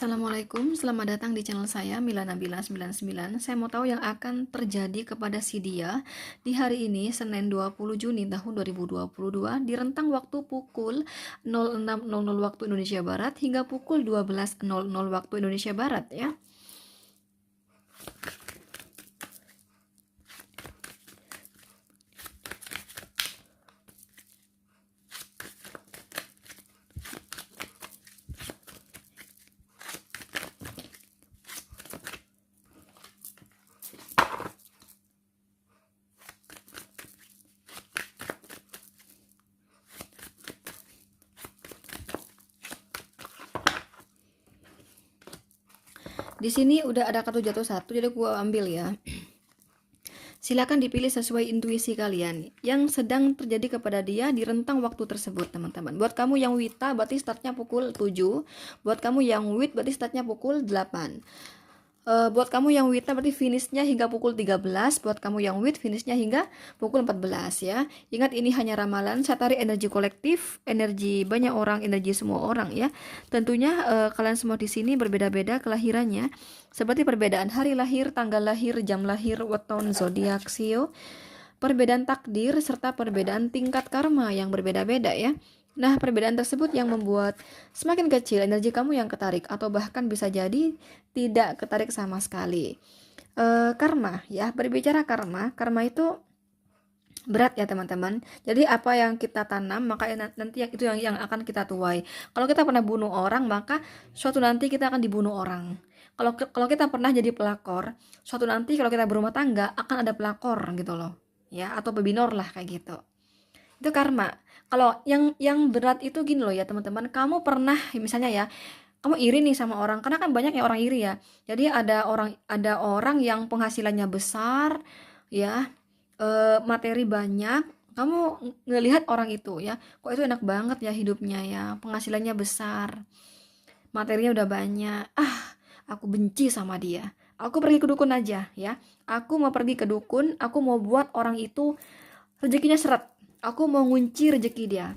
Assalamualaikum, selamat datang di channel saya Mila Nabila 99. Saya mau tahu yang akan terjadi kepada si dia di hari ini Senin 20 Juni tahun 2022 di rentang waktu pukul 06.00 waktu Indonesia Barat hingga pukul 12.00 waktu Indonesia Barat ya. Di sini udah ada kartu jatuh satu, jadi gua ambil ya. Silakan dipilih sesuai intuisi kalian yang sedang terjadi kepada dia di rentang waktu tersebut, teman-teman. Buat kamu yang Wita berarti startnya pukul 7. Buat kamu yang Wit berarti startnya pukul 8. Buat kamu yang Wita berarti finishnya hingga pukul 13. Buat kamu yang Wit finishnya hingga pukul 14 ya. Ingat, ini hanya ramalan. Saya tarik energi kolektif, energi banyak orang, energi semua orang ya. Tentunya kalian semua di sini berbeda-beda kelahirannya. Seperti perbedaan hari lahir, tanggal lahir, jam lahir, weton, zodiak, sio, perbedaan takdir serta perbedaan tingkat karma yang berbeda-beda ya. Nah, perbedaan tersebut yang membuat semakin kecil energi kamu yang ketarik atau bahkan bisa jadi tidak ketarik sama sekali. Karma ya, berbicara karma itu berat ya teman-teman. Jadi apa yang kita tanam maka nanti itu yang akan kita tuai. Kalau kita pernah bunuh orang maka suatu nanti kita akan dibunuh orang. Kalau kita pernah jadi pelakor, suatu nanti kalau kita berumah tangga akan ada pelakor gitu loh. Ya, atau pebinor lah kayak gitu. Itu karma. Kalau yang berat itu gini loh ya teman-teman, kamu pernah misalnya ya, kamu iri nih sama orang, karena kan banyak ya orang iri ya. Jadi ada orang yang penghasilannya besar ya, materi banyak, kamu ngelihat orang itu ya, kok itu enak banget ya hidupnya ya, penghasilannya besar, materinya udah banyak, aku benci sama dia, aku pergi ke dukun aja ya, aku mau pergi ke dukun, aku mau buat orang itu rezekinya seret, aku mau ngunci rezeki dia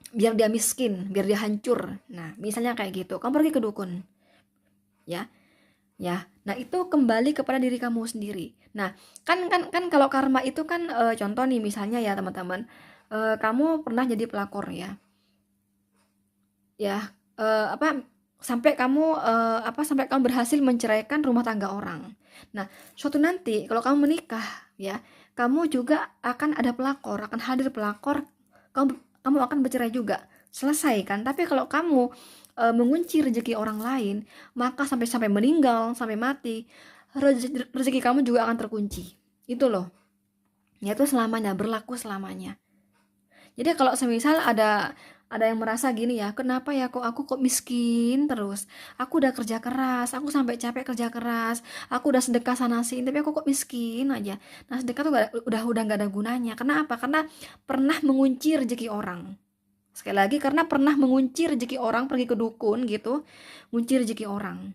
biar dia miskin, biar dia hancur. Nah misalnya kayak gitu, kamu pergi ke dukun ya. Nah itu kembali kepada diri kamu sendiri. Nah kan kalau karma itu kan contoh nih misalnya ya teman-teman, kamu pernah jadi pelakor ya, apa sampai kamu berhasil menceraikan rumah tangga orang. Nah suatu nanti kalau kamu menikah ya, kamu juga akan ada pelakor, akan hadir pelakor, kamu akan bercerai juga, selesai kan. Tapi kalau kamu mengunci rezeki orang lain, maka sampai meninggal, sampai mati, rezeki kamu juga akan terkunci. Itu loh, yaitu selamanya, berlaku selamanya. Jadi kalau semisal ada yang merasa gini ya, kenapa ya aku kok miskin terus? Aku udah kerja keras, aku sampai capek kerja keras, aku udah sedekah sana sini, tapi aku kok miskin aja. Nah sedekah tuh udah nggak ada gunanya. Kenapa? Karena pernah mengunci rezeki orang. Sekali lagi, karena pernah mengunci rezeki orang, pergi ke dukun gitu, ngunci rezeki orang.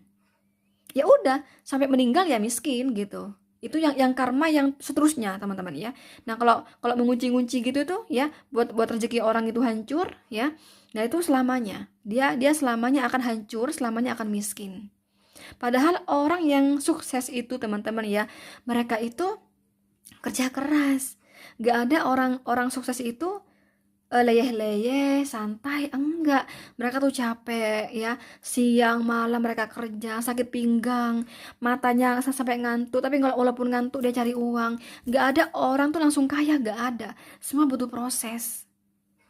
Ya udah, sampai meninggal ya miskin gitu. Itu yang karma yang seterusnya teman-teman ya. Nah kalau mengunci-ngunci gitu tuh ya, buat rezeki orang itu hancur ya. Nah itu selamanya, dia selamanya akan hancur, selamanya akan miskin. Padahal orang yang sukses itu teman-teman ya, mereka itu kerja keras. Gak ada orang sukses itu leyeh-leyeh, santai, enggak. Mereka tuh capek ya, siang malam mereka kerja, sakit pinggang, matanya sampai ngantuk, tapi walaupun ngantuk dia cari uang. Enggak ada orang tuh langsung kaya, enggak ada. Semua butuh proses.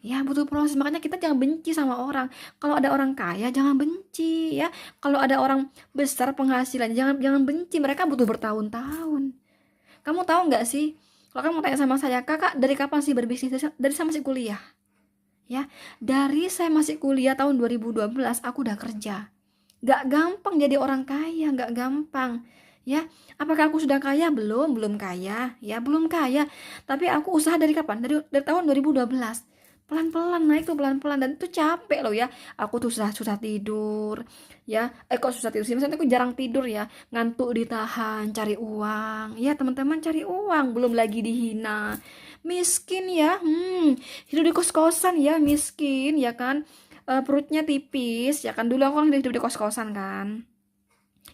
Ya, butuh proses. Makanya kita jangan benci sama orang. Kalau ada orang kaya jangan benci ya. Kalau ada orang besar penghasilan jangan jangan benci. Mereka butuh bertahun-tahun. Kamu tahu nggak sih? Kalau kamu tanya sama saya, kakak dari kapan sih berbisnis? Dari saya masih kuliah. Ya, dari saya masih kuliah tahun 2012 aku udah kerja. Gak gampang jadi orang kaya, gak gampang. Ya, apakah aku sudah kaya? Belum kaya. Ya, belum kaya. Tapi aku usaha dari kapan? Dari tahun 2012. Pelan-pelan naik tuh, pelan-pelan, dan itu capek loh ya. Aku tuh susah tidur. Ya, kok susah tidur sih? Misalnya aku jarang tidur ya. Ngantuk ditahan, cari uang. Ya, teman-teman cari uang, belum lagi dihina. Miskin ya. Hidup di kos-kosan ya, miskin ya kan. perutnya tipis ya kan. Dulu aku kan hidup di kos-kosan kan.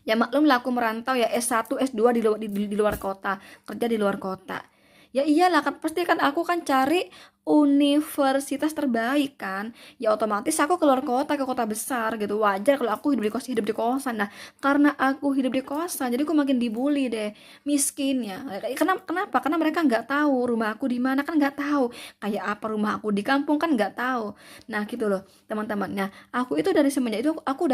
Ya maklum lah aku merantau ya, S1 S2 di luar kota, kerja di luar kota. Ya iyalah kan, pasti kan aku kan cari universitas terbaik kan. Ya otomatis aku keluar kota, ke kota besar gitu. Wajar kalau aku hidup di kosan. Nah, karena aku hidup di kosan, jadi aku makin dibully deh, miskin ya. Kenapa? Karena mereka nggak tahu rumah aku di mana, kan nggak tahu. Kayak apa rumah aku di kampung kan nggak tahu. Nah gitu loh teman-teman. Nah aku itu dari semenjak itu aku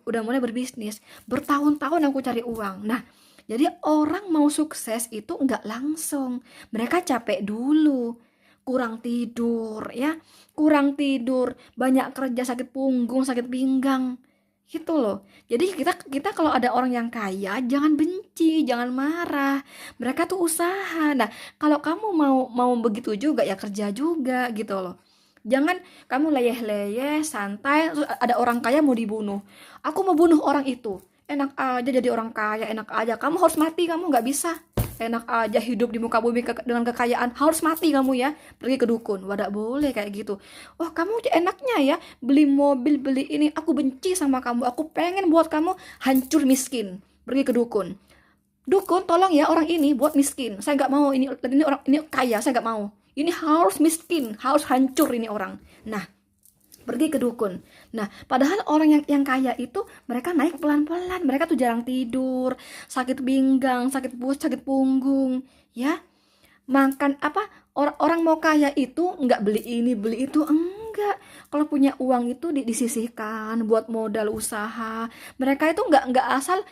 udah mulai berbisnis. Bertahun-tahun aku cari uang. Nah, jadi orang mau sukses itu nggak langsung. Mereka capek dulu, kurang tidur ya, kurang tidur, banyak kerja, sakit punggung, sakit pinggang. Gitu loh. Jadi kita kita kalau ada orang yang kaya, jangan benci, jangan marah. Mereka tuh usaha. Nah, kalau kamu mau mau begitu juga ya kerja juga gitu loh. Jangan kamu leyeh-leyeh, santai, terus ada orang kaya mau dibunuh. Aku mau bunuh orang itu. Enak aja jadi orang kaya, enak aja. Kamu harus mati, kamu nggak bisa. Enak aja hidup di muka bumi dengan kekayaan. Harus mati kamu ya. Pergi ke dukun. Wadah boleh kayak gitu. Wah kamu enaknya ya beli mobil, beli ini. Aku benci sama kamu. Aku pengen buat kamu hancur miskin. Pergi ke dukun. Dukun tolong ya orang ini buat miskin. Saya nggak mau ini orang ini kaya. Saya nggak mau. Ini harus miskin, harus hancur ini orang. Nah, pergi ke dukun. Nah, padahal orang yang kaya itu mereka naik pelan-pelan, mereka tuh jarang tidur, sakit pinggang, sakit punggung, ya. Makan apa? Orang mau kaya itu nggak beli ini, beli itu, enggak. Kalau punya uang itu disisihkan buat modal usaha. Mereka itu nggak asal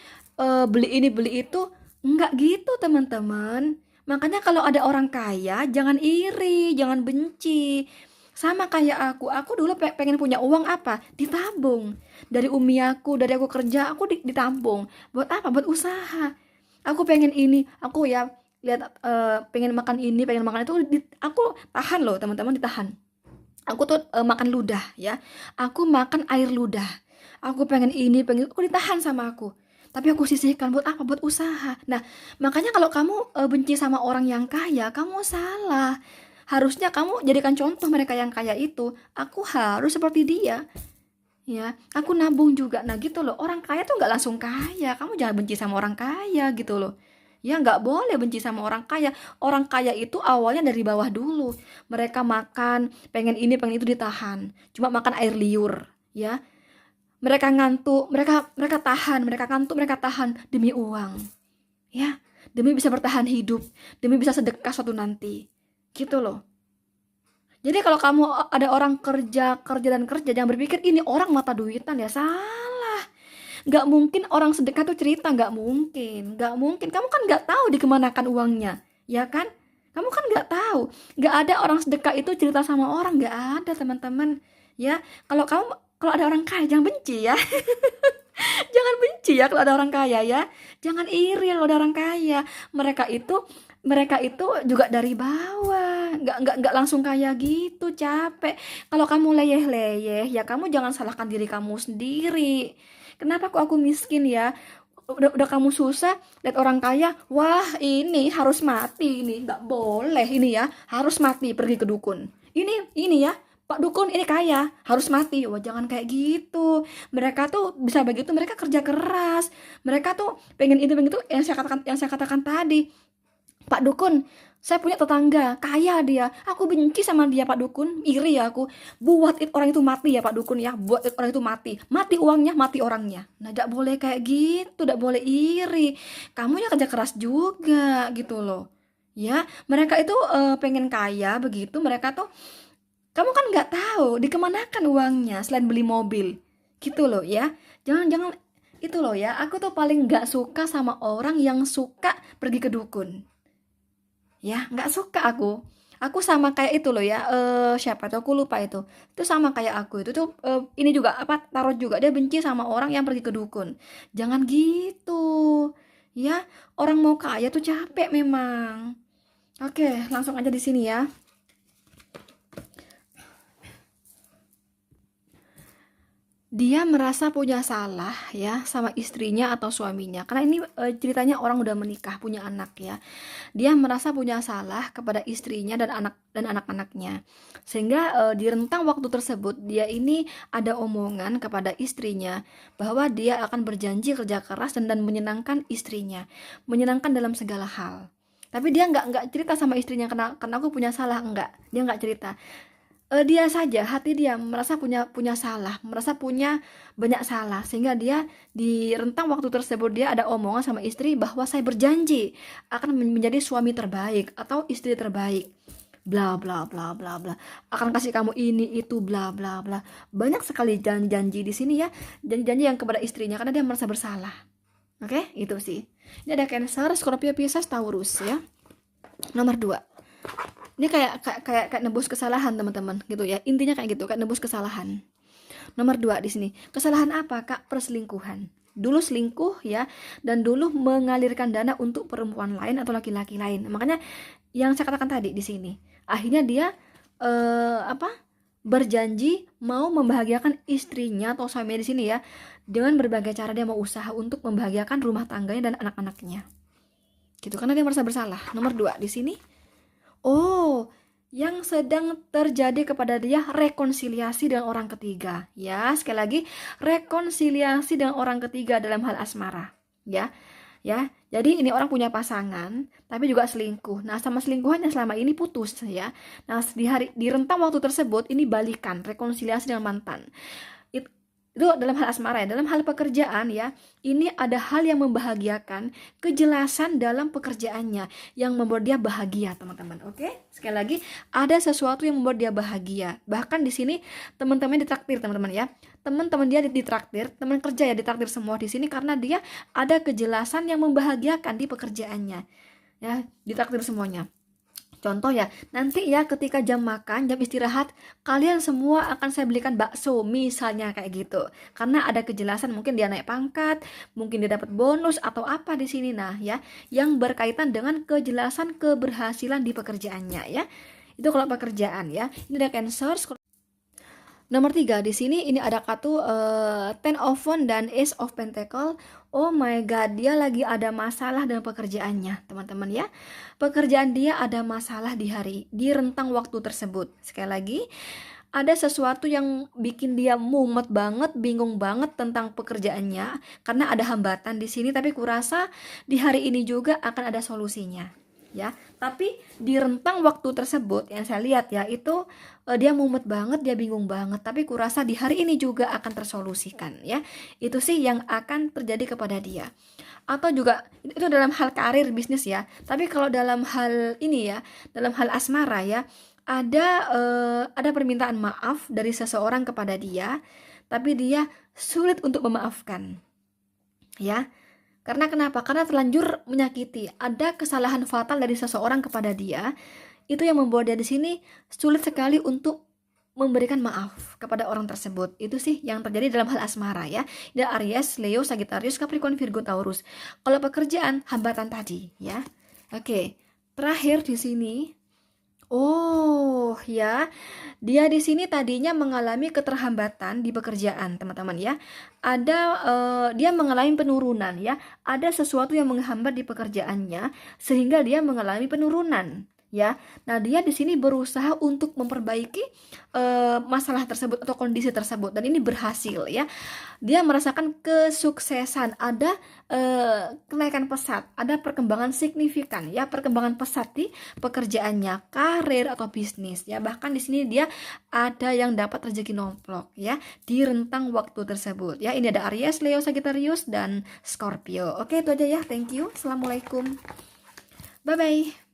beli ini, beli itu, enggak gitu, teman-teman. Makanya kalau ada orang kaya, jangan iri, jangan benci. Sama kayak aku dulu pengen punya uang apa? Ditabung. Dari umi aku, dari aku kerja, aku ditabung. Buat apa? Buat usaha. Aku pengen ini, aku ya lihat pengen makan ini, pengen makan itu, aku tahan loh, teman-teman, ditahan. Aku tuh makan ludah ya. Aku makan air ludah. Aku pengen ini, pengen aku ditahan sama aku. Tapi aku sisihkan buat apa? Buat usaha. Nah, makanya kalau kamu benci sama orang yang kaya, kamu salah. Harusnya kamu jadikan contoh mereka yang kaya itu. Aku harus seperti dia. Ya, aku nabung juga. Nah gitu loh. Orang kaya tuh nggak langsung kaya. Kamu jangan benci sama orang kaya gitu loh. Ya nggak boleh benci sama orang kaya. Orang kaya itu awalnya dari bawah dulu. Mereka makan, pengen ini, pengen itu ditahan. Cuma makan air liur. Ya, mereka ngantuk, mereka tahan, mereka ngantuk, mereka tahan demi uang. Ya, demi bisa bertahan hidup, demi bisa sedekah suatu nanti. Gitu loh. Jadi kalau kamu ada orang kerja, kerja dan kerja, jangan berpikir ini orang mata duitan ya, salah. Nggak mungkin orang sedekah tuh cerita, nggak mungkin, nggak mungkin. Kamu kan nggak tahu dikemanakan uangnya, ya kan? Kamu kan nggak tahu, nggak ada orang sedekah itu cerita sama orang, nggak ada teman-teman. Ya, kalau ada orang kaya jangan benci ya. Jangan benci ya kalau ada orang kaya ya. Jangan iri kalau ada orang kaya. Mereka itu juga dari bawah. Nggak langsung kaya gitu, capek. Kalau kamu leyeh-leyeh, ya kamu jangan salahkan diri kamu sendiri. Kenapa kok aku miskin ya? Udah kamu susah, lihat orang kaya, wah ini harus mati ini, nggak boleh ini ya, harus mati pergi ke dukun. Ini ya, Pak Dukun ini kaya, harus mati. Wah, jangan kayak gitu. Mereka tuh bisa begitu, mereka kerja keras. Mereka tuh pengen itu, pengen itu yang saya katakan tadi. Pak Dukun, saya punya tetangga, kaya dia. Aku benci sama dia, Pak Dukun. Iri ya aku. Orang itu mati ya, Pak Dukun ya. Orang itu mati. Mati uangnya, mati orangnya. Nah, tidak boleh kayak gitu, tidak boleh iri. Kamu ya kerja keras juga gitu loh. Ya, mereka itu pengen kaya begitu, mereka tuh kamu kan nggak tahu dikemanakan uangnya selain beli mobil. Gitu loh ya. Jangan-jangan itu loh ya. Aku tuh paling nggak suka sama orang yang suka pergi ke dukun. Ya, nggak suka aku. Aku sama kayak itu loh ya. Siapa tuh aku lupa itu. Itu sama kayak aku. Itu tuh ini juga apa tarot juga dia benci sama orang yang pergi ke dukun. Jangan gitu. Ya, orang mau kaya tuh capek memang. Oke, langsung aja di sini ya. Dia merasa punya salah ya sama istrinya atau suaminya. Karena ini ceritanya orang udah menikah, punya anak ya. Dia merasa punya salah kepada istrinya dan anak-anaknya. Sehingga di rentang waktu tersebut dia ini ada omongan kepada istrinya bahwa dia akan berjanji kerja keras dan menyenangkan istrinya, menyenangkan dalam segala hal. Tapi dia nggak cerita sama istrinya karena aku punya salah, enggak. Dia nggak cerita. Dia saja, hati dia merasa punya punya salah, merasa punya banyak salah, sehingga dia di rentang waktu tersebut dia ada omongan sama istri bahwa saya berjanji akan menjadi suami terbaik atau istri terbaik, bla bla bla bla bla, akan kasih kamu ini itu bla bla bla. Banyak sekali janji di sini ya, janji-janji yang kepada istrinya karena dia merasa bersalah. Oke, itu sih. Ini ada Cancer, Scorpio, Pisces, Taurus ya. Nomor 2. Ini kayak nebus kesalahan teman-teman gitu ya. Intinya kayak gitu, kayak nebus kesalahan. Nomor 2 di sini. Kesalahan apa, Kak? Perselingkuhan. Dulu selingkuh ya, dan dulu mengalirkan dana untuk perempuan lain atau laki-laki lain. Makanya yang saya katakan tadi di sini. Akhirnya dia berjanji mau membahagiakan istrinya atau suaminya di sini ya, dengan berbagai cara dia mau usaha untuk membahagiakan rumah tangganya dan anak-anaknya. Gitu, karena dia merasa bersalah. Nomor 2 di sini. Oh, yang sedang terjadi kepada dia rekonsiliasi dengan orang ketiga. Ya, sekali lagi rekonsiliasi dengan orang ketiga dalam hal asmara. Ya, jadi ini orang punya pasangan, tapi juga selingkuh. Nah, sama selingkuhannya selama ini putus ya. Nah, di rentang waktu tersebut ini balikan, rekonsiliasi dengan mantan. Itu dalam hal asmara ya. Dalam hal pekerjaan ya, ini ada hal yang membahagiakan, kejelasan dalam pekerjaannya yang membuat dia bahagia, teman-teman. Oke? Sekali lagi, ada sesuatu yang membuat dia bahagia. Bahkan di sini teman-teman ditraktir, teman-teman ya. Teman-teman dia ditraktir, teman kerja ya ditraktir semua di sini karena dia ada kejelasan yang membahagiakan di pekerjaannya. Ya, ditraktir semuanya. Contoh ya, nanti ya ketika jam makan, jam istirahat, kalian semua akan saya belikan bakso, misalnya kayak gitu. Karena ada kejelasan, mungkin dia naik pangkat, mungkin dia dapat bonus atau apa di sini. Nah ya, yang berkaitan dengan kejelasan keberhasilan di pekerjaannya ya. Itu kalau pekerjaan ya. Ini ada Cancer. Nomor 3 di sini ini ada kartu Ten of Wands dan Ace of Pentacle. Oh my god, dia lagi ada masalah dengan pekerjaannya, teman-teman ya. Pekerjaan dia ada masalah di rentang waktu tersebut. Sekali lagi, ada sesuatu yang bikin dia mumet banget, bingung banget tentang pekerjaannya karena ada hambatan di sini, tapi kurasa di hari ini juga akan ada solusinya. Ya, tapi di rentang waktu tersebut yang saya lihat ya itu dia mumet banget, dia bingung banget, tapi kurasa di hari ini juga akan tersolusikan ya. Itu sih yang akan terjadi kepada dia. Atau juga itu dalam hal karir bisnis ya. Tapi kalau dalam hal ini ya, dalam hal asmara ya, ada permintaan maaf dari seseorang kepada dia, tapi dia sulit untuk memaafkan. Ya. Karena kenapa? Karena terlanjur menyakiti. Ada kesalahan fatal dari seseorang kepada dia. Itu yang membuat dia di sini sulit sekali untuk memberikan maaf kepada orang tersebut. Itu sih yang terjadi dalam hal asmara ya. Ada Aries, Leo, Sagittarius, Capricorn, Virgo, Taurus. Kalau pekerjaan, hambatan tadi ya. Oke. Terakhir di sini. Oh ya, dia di sini tadinya mengalami keterhambatan di pekerjaan, teman-teman ya. Dia mengalami penurunan ya. Ada sesuatu yang menghambat di pekerjaannya sehingga dia mengalami penurunan ya. Nah, dia di sini berusaha untuk memperbaiki masalah tersebut atau kondisi tersebut dan ini berhasil ya. Dia merasakan kesuksesan, ada kenaikan pesat, ada perkembangan signifikan ya, perkembangan pesat di pekerjaannya, karir atau bisnis ya. Bahkan di sini dia ada yang dapat rezeki nomplok ya di rentang waktu tersebut ya. Ini ada Aries, Leo, Sagittarius dan Scorpio. Oke, itu aja ya. Thank you. Assalamualaikum. Bye bye.